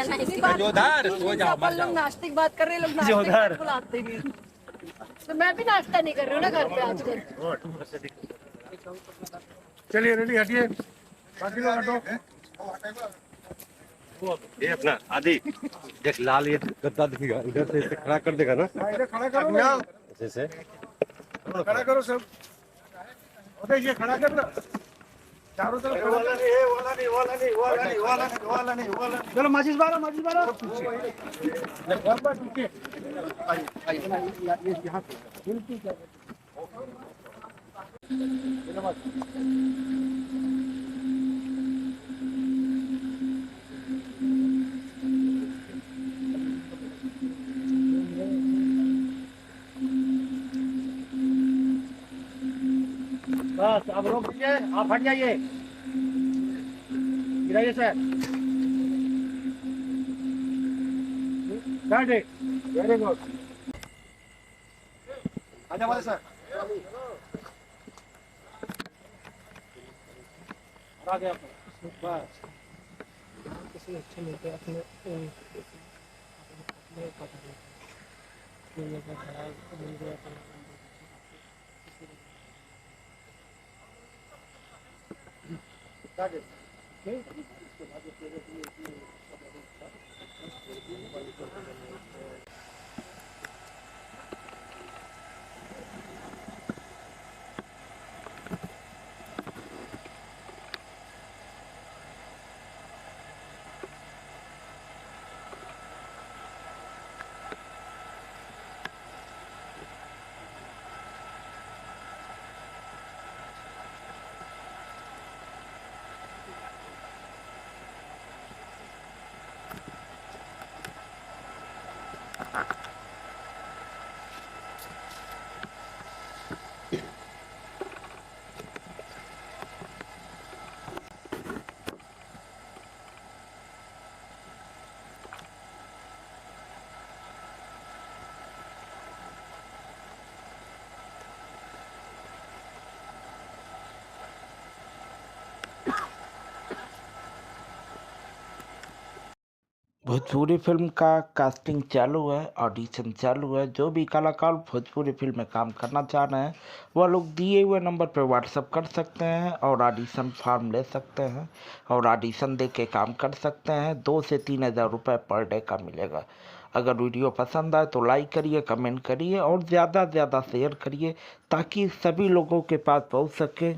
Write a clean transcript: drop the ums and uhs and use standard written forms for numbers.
जोधार सो जाओ मत लोग जाओ। नास्तिक बात कर रहे हैं, लोग नास्तिक बुलाते नहीं। तो मैं भी नाश्ता नहीं कर रही हूँ ना घर पे आजकल। चलिए रेडी हटिए, बाकी लोग हटो। ये अपना आदि देख लाल ये गद्दा दिखेगा, इधर से इसे खड़ा कर देगा ना, इधर खड़ा करो ना, ऐसे से खड़ा करो सब। ओके ये खड़ा कर ना, चारों तरफ खड़ा। वाला नहीं, वाला नहीं, वाला नहीं, वाला नहीं, वाला नहीं, वाला नहीं, वाला नहीं। चलो माचिस बारा, माचिस बारा। यहाँ बस अब रोक दीजिए, आप हट जाइए, गिराइए सर। वेरी गुड, आजा वाले सर। आ गया बस। किसी अच्छे मिलते अपने भोजपुरी फिल्म का कास्टिंग चालू है, ऑडिशन चालू है। जो भी कलाकार भोजपुरी फिल्म में काम करना चाह रहे हैं वह लोग दिए हुए नंबर पर व्हाट्सअप कर सकते हैं और ऑडिशन फॉर्म ले सकते हैं और ऑडिशन दे के काम कर सकते हैं। 2 से 3 हज़ार रुपये पर डे का मिलेगा। अगर वीडियो पसंद आए तो लाइक करिए, कमेंट करिए और ज़्यादा से ज़्यादा शेयर करिए ताकि सभी लोगों के पास पहुंच सके।